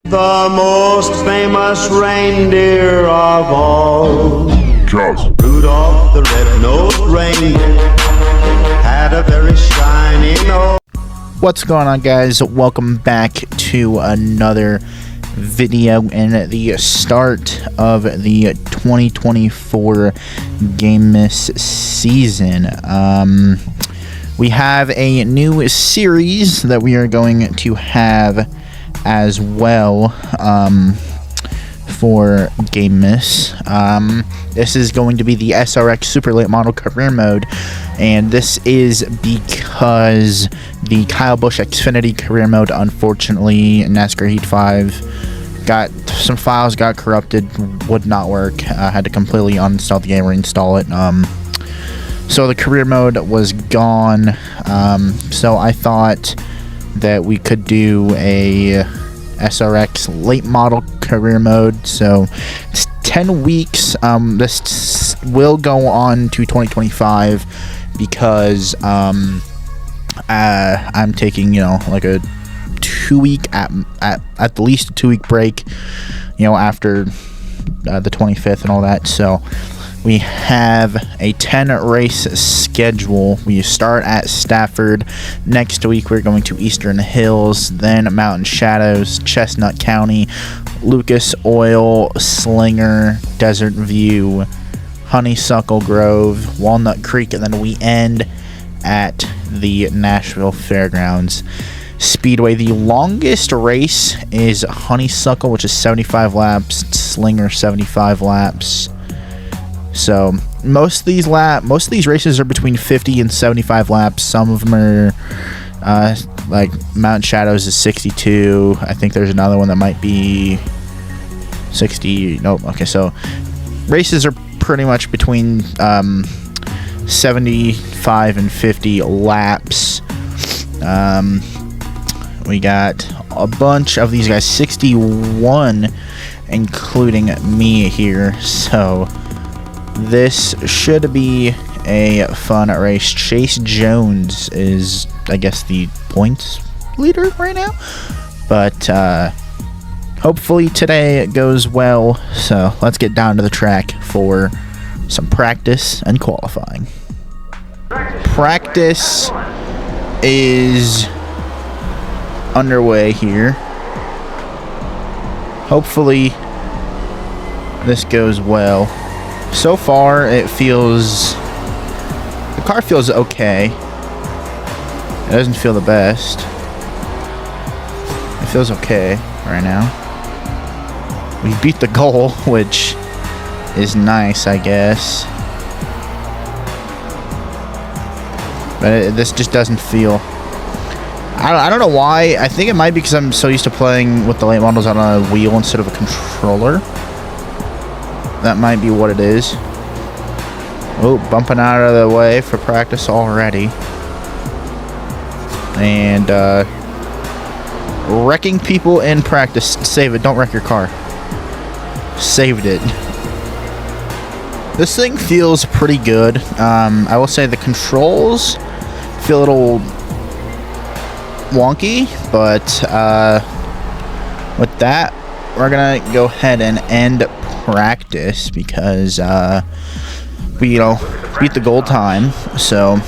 The most famous reindeer of all, Rudolph the red-nosed reindeer, had a very shiny nose. What's going on, guys? Welcome back to another video in the start of the 2024 GameMas season. We have a new series that we are going to have as well for GameMas. This is going to be the SRX Super Late Model Career Mode, and this is because the Kyle Busch Xfinity Career Mode, unfortunately, NASCAR Heat 5 got some files got corrupted, would not work. I had to completely uninstall the game, reinstall it. So the career mode was gone. So I thought that we could do a SRX late model career mode. So it's 10 weeks. This will go on to 2025 because I'm taking, like a 2-week at the least a 2-week break, after the 25th and all that. So we have a 10 race schedule. We start at Stafford. Next week we're going to Eastern Hills, then Mountain Shadows, Chestnut County, Lucas Oil, Slinger, Desert View, Honeysuckle Grove, Walnut Creek, and then we end at the Nashville Fairgrounds Speedway. The longest race is Honeysuckle, which is 75 laps, Slinger 75 laps. So most of these races are between 50 and 75 laps. Some of them are like Mountain Shadows is 62. I think there's another one that might be 60. Nope. Okay, so races are pretty much between 75 and 50 laps. We got a bunch of these guys, 61 including me here, so this should be a fun race. Chase Jones is, I guess, the points leader right now, but hopefully today it goes well. So let's get down to the track for some practice and qualifying. Practice is underway here. Hopefully this goes well. So far the car feels okay. It doesn't feel the best. It feels okay right now. We beat the goal, which is nice, I guess. But this just doesn't feel... I don't know why. I think it might be because I'm so used to playing with the late models on a wheel instead of a controller. That might be what it is. Oh, bumping out of the way for practice already. And wrecking people in practice. Save it. Don't wreck your car. Saved it. This thing feels pretty good. I will say the controls feel a little wonky, but with that, we're gonna go ahead and end practice because we beat the goal time, so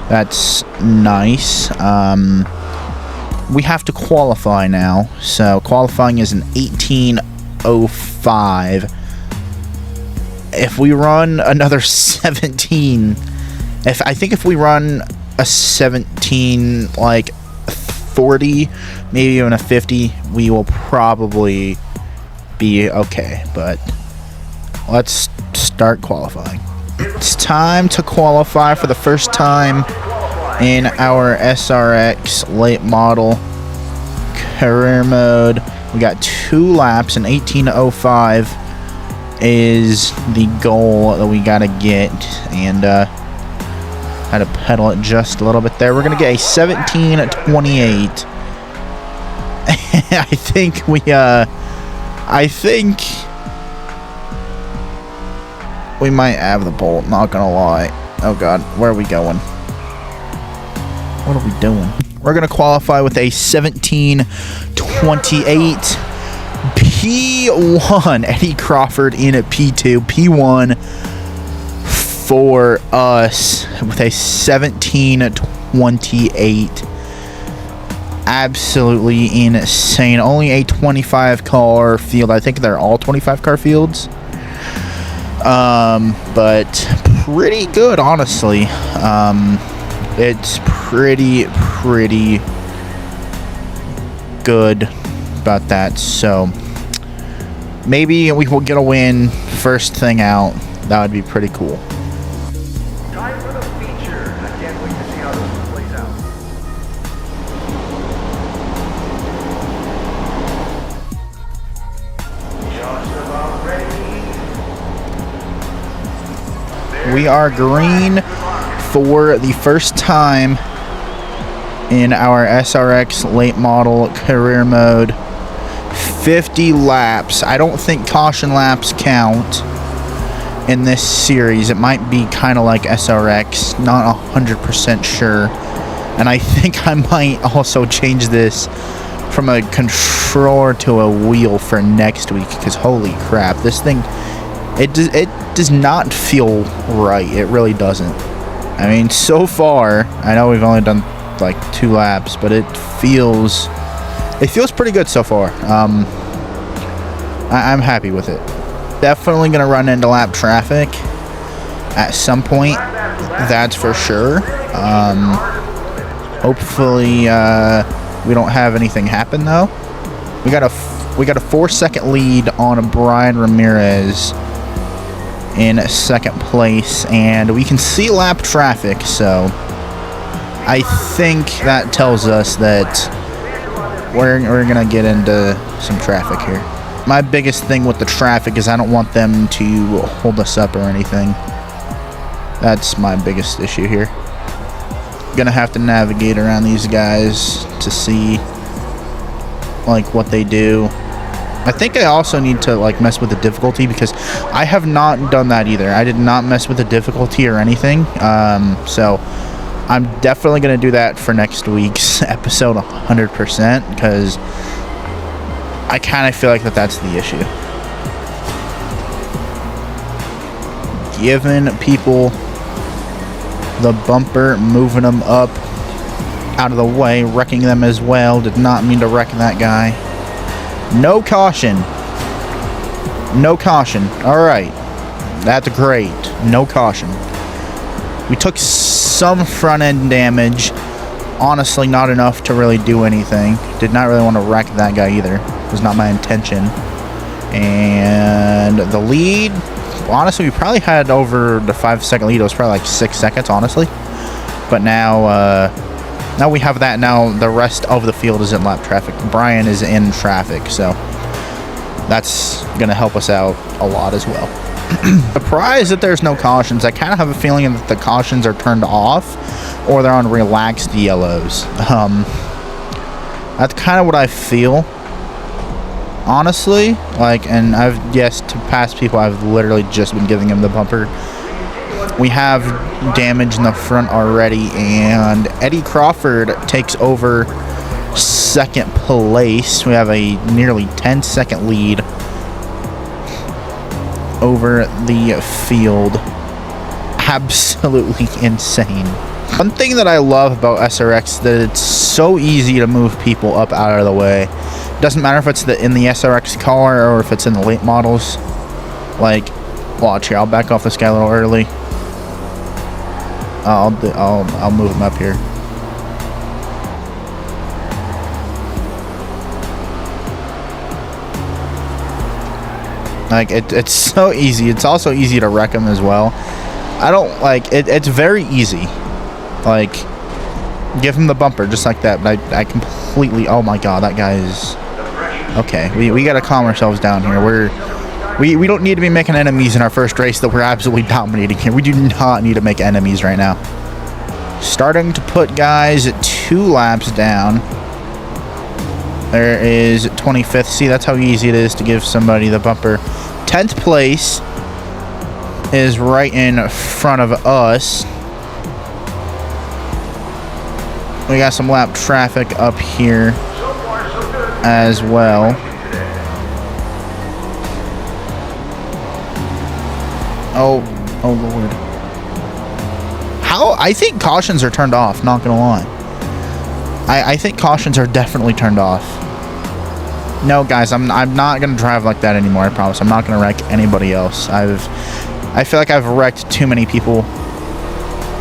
that's nice. We have to qualify now, so qualifying is an 18:05. If we run another 17, if we run a 17 like 40, maybe even a 50, we will probably be okay. But let's start qualifying. It's time to qualify for the first time in our SRX late model career mode. We got 2 laps, and 18:05 is the goal that we gotta get, and had to pedal it just a little bit there. We're gonna get a 17:28. I think we might have the pole, not gonna lie. Oh god, where are we going? What are we doing? We're gonna qualify with a 17:28. P1, Eddie Crawford in at P2. P1 for us with a 17:28. Absolutely insane. Only a 25 car field. I think they're all 25 car fields. But pretty good, honestly. It's pretty good about that. So maybe we will get a win first thing out. That would be pretty cool. Time for the feature. I can't wait to see how this plays out. Just about ready. We are green for the first time in our SRX late model career mode. 50 laps. I don't think caution laps count in this series. It might be kind of like SRX, not 100% sure. And I think I might also change this from a controller to a wheel for next week, because holy crap, this thing, it does not feel right. It really doesn't. I mean, so far, I know we've only done like 2 laps, but it feels pretty good so far. I'm happy with it. Definitely gonna run into lap traffic at some point, that's for sure. Hopefully we don't have anything happen though. We got a 4-second lead on Brian Ramirez in second place, and we can see lap traffic, so I think that tells us that we're gonna get into some traffic here. My biggest thing with the traffic is I don't want them to hold us up or anything. That's my biggest issue here. Gonna have to navigate around these guys to see like what they do. I think I also need to like mess with the difficulty, because I have not done that either. I did not mess with the difficulty or anything. So I'm definitely gonna do that for next week's episode 100%, because I kind of feel like that's the issue. Giving people the bumper, moving them up out of the way, wrecking them as well. Did not mean to wreck that guy. No caution. No caution. All right. That's great. No caution. We took some front end damage. Honestly, not enough to really do anything. Did not really want to wreck that guy either. It was not my intention. And the lead, honestly, we probably had over the 5-second lead. It was probably like 6 seconds, honestly. But now we have that. Now the rest of the field is in lap traffic. Brian is in traffic, so that's going to help us out a lot as well. Surprised that there's no cautions. I kind of have a feeling that the cautions are turned off, or they're on relaxed yellows. That's kind of what I feel, honestly. Like, and to past people, I've literally just been giving him the bumper. We have damage in the front already, and Eddie Crawford takes over second place. We have a nearly 10-second lead over the field. Absolutely insane. One thing that I love about SRX is that it's so easy to move people up out of the way. It doesn't matter if it's in the SRX car or if it's in the late models. Like, watch here, I'll back off this guy a little early. I'll move him up here. Like, it's so easy. It's also easy to wreck him as well. I don't like it. It's very easy. Like, give him the bumper just like that. But I completely. Oh my god, that guy is. Okay, we gotta calm ourselves down here. We don't need to be making enemies in our first race that we're absolutely dominating here. We do not need to make enemies right now. Starting to put guys 2 laps down. There is 25th. See, that's how easy it is to give somebody the bumper. 10th place is right in front of us. We got some lap traffic up here as well. Oh Lord. I think cautions are turned off, not gonna lie. I think cautions are definitely turned off. No, guys, I'm not gonna drive like that anymore, I promise. I'm not gonna wreck anybody else. I feel like I've wrecked too many people.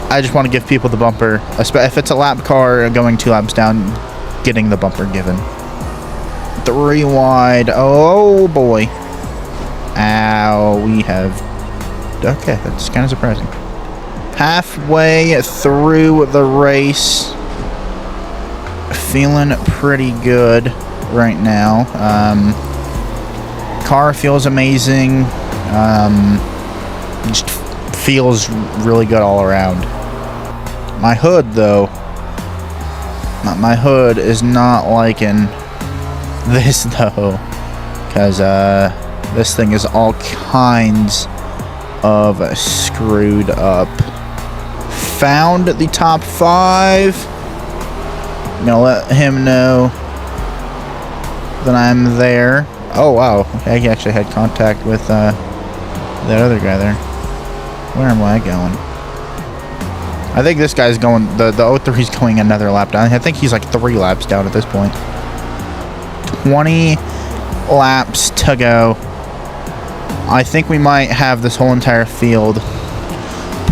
I just want to give people the bumper. If it's a lap car going 2 laps down, getting the bumper given. 3 wide. Oh boy. Ow, we have... Okay, that's kind of surprising. Halfway through the race. Feeling pretty good right now. Car feels amazing. Just feels really good all around. My hood, though. My hood is not liking this, though. Because, this thing is all kinds of screwed up. Found the top 5. I'm gonna let him know that I'm there. Oh, wow. I actually had contact with, that other guy there. Where am I going? I think this guy's going... The 03's going another lap down. I think he's like 3 laps down at this point. 20 laps to go. I think we might have this whole entire field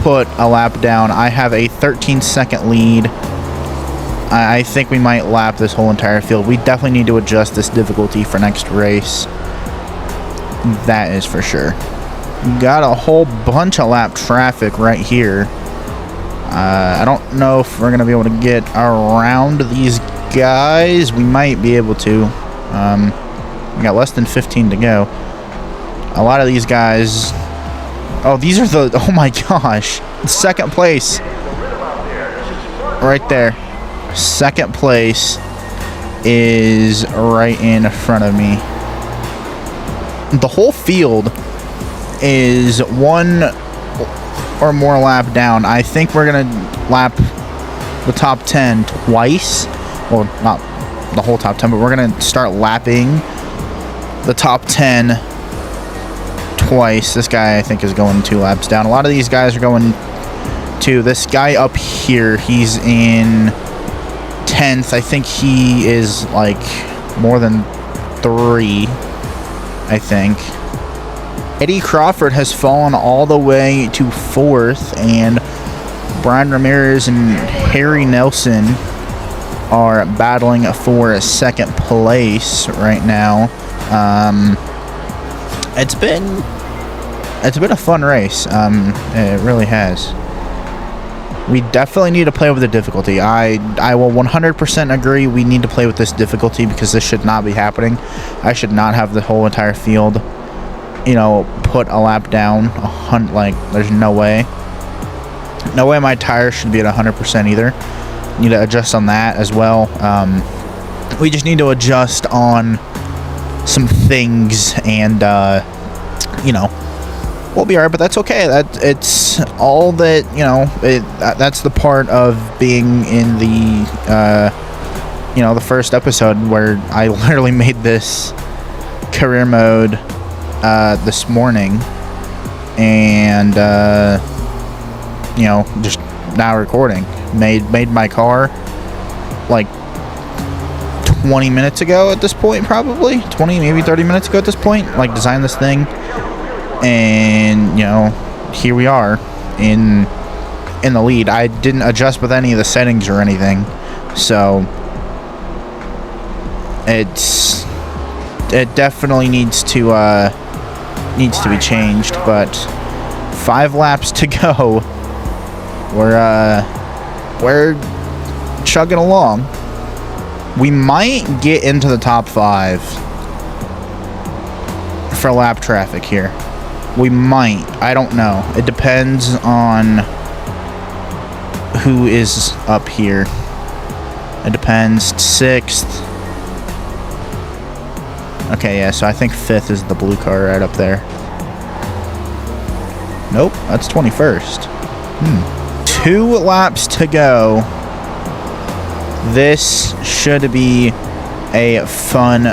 put a lap down. I have a 13-second lead. I think we might lap this whole entire field. We definitely need to adjust this difficulty for next race. That is for sure. Got a whole bunch of lap traffic right here. I don't know if we're going to be able to get around these guys. We might be able to. We got less than 15 to go. A lot of these guys... Oh, these are the... Oh my gosh. Second place. Right there. Second place is right in front of me. The whole field is 1 or more lap down. I think we're gonna lap the top 10 twice. Well, not the whole top 10, but we're gonna start lapping the top 10 twice. This guy, I think, is going 2 laps down. A lot of these guys are going 2. This guy up here, he's in 10th. I think he is like more than 3, I think. Eddie Crawford has fallen all the way to 4th, and Brian Ramirez and Harry Nelson are battling for 2nd place right now. It's been a fun race. It really has. We definitely need to play with the difficulty. I will 100% agree we need to play with this difficulty because this should not be happening. I should not have the whole entire field, you know, put a lap down. Like, there's no way. No way my tires should be at 100% either. Need to adjust on that as well. We just need to adjust on some things, and you know, we'll be alright. But that's okay. It's all that, you know. That's the part of being in the you know, the first episode where I literally made this career mode this morning, and you know, just now recording. Made my car like 20 minutes ago at this point, probably 20, maybe 30 minutes ago at this point. Like, designed this thing, and you know, here we are in the lead. I didn't adjust with any of the settings or anything, so it definitely needs to be changed. But 5 laps to go. We're chugging along. We might get into the top 5 for lap traffic here. We might. I don't know. It depends on who is up here. It depends. 6th. Okay, yeah, so I think 5th is the blue car right up there. Nope, that's 21st. 2 laps to go. This should be a fun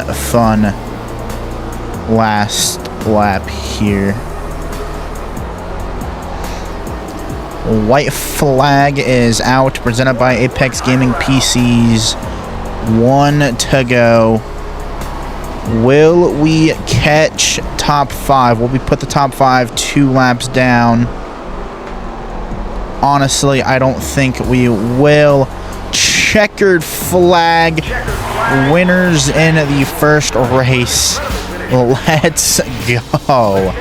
last lap here. White flag is out, presented by Apex Gaming PCs. 1 to go. Will we catch top 5? Will we put the top 5 2 laps down? Honestly, I don't think we will. Checkered flag. Winners in the first race. Let's go.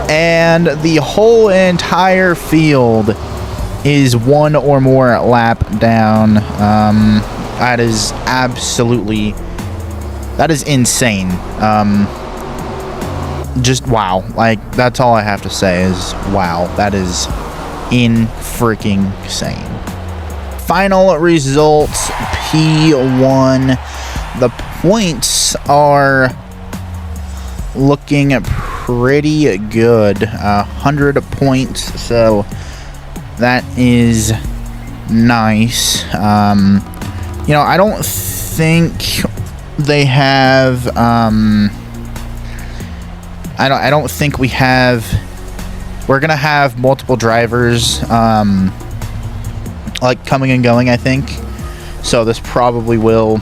And the whole entire field is 1 or more lap down. That is absolutely, that is insane. Just wow. Like, that's all I have to say is wow. That is freaking insane. Final results, P1. The points are looking pretty good. 100 points, so that is nice. You know, I don't think they have. I don't think we have. We're gonna have multiple drivers, like coming and going. I think so. This probably will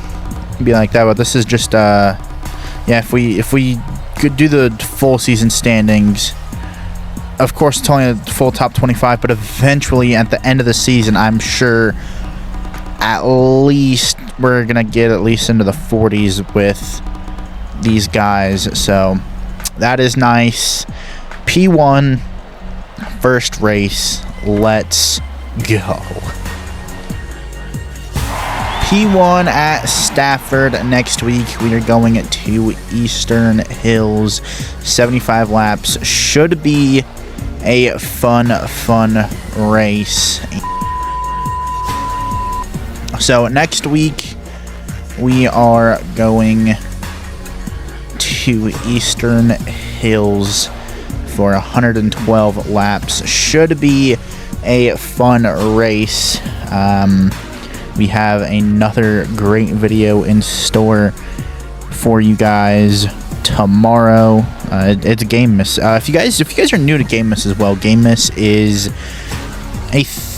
be like that, but this is just yeah. If we could do the full season standings, of course it's only a full top 25, but eventually at the end of the season, I'm sure at least we're gonna get at least into the 40s with these guys. So that is nice. P1 first race. Let's go. P1 at Stafford next week. We are going to Eastern Hills. 75 laps. Should be a fun race. So next week we are going to Eastern Hills for 112 laps. Should be a fun race. We have another great video in store for you guys tomorrow. It's GameMas. If you guys are new to GameMas as well, GameMas is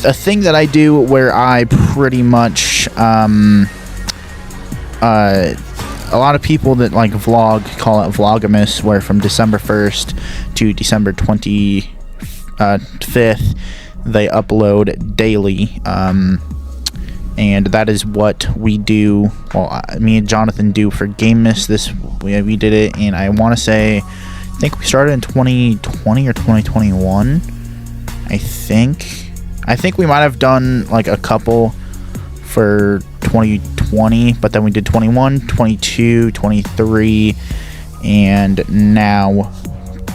a thing that I do where I pretty much a lot of people that like vlog call it Vlogmas, where from December 1st to December 25th they upload daily. And that is what we do. Well, me and Jonathan do for GameMas. We did it, and I want to say, I think we started in 2020 or 2021. I think we might have done like a couple for 2020, but then we did 21, 22, 23, and now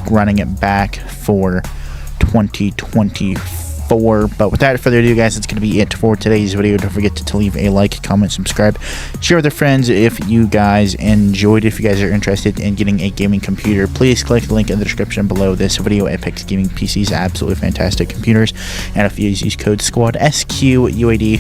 running it back for 2024. But without further ado, guys, that's going to be it for today's video. Don't forget to leave a like, comment, subscribe, share with your friends if you guys enjoyed. If you guys are interested in getting a gaming computer, please click the link in the description below this video. Apex Gaming PCs, absolutely fantastic computers, and if you use code SQUAD,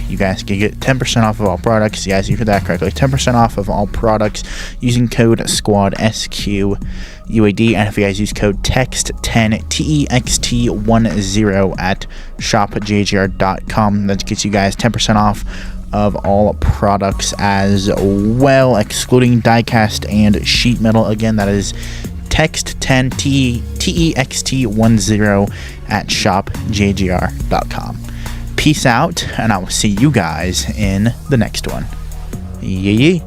you guys can get 10% off of all products. Yes, you heard that correctly, 10% off of all products using code SQUAD, and if you guys use code TEXT10 TEXT10 at shopjgr.com, that gets you guys 10% off of all products as well, excluding diecast and sheet metal. Again, that is TEXT10 TEXT10 at shopjgr.com. Peace out, and I will see you guys in the next one. Yee.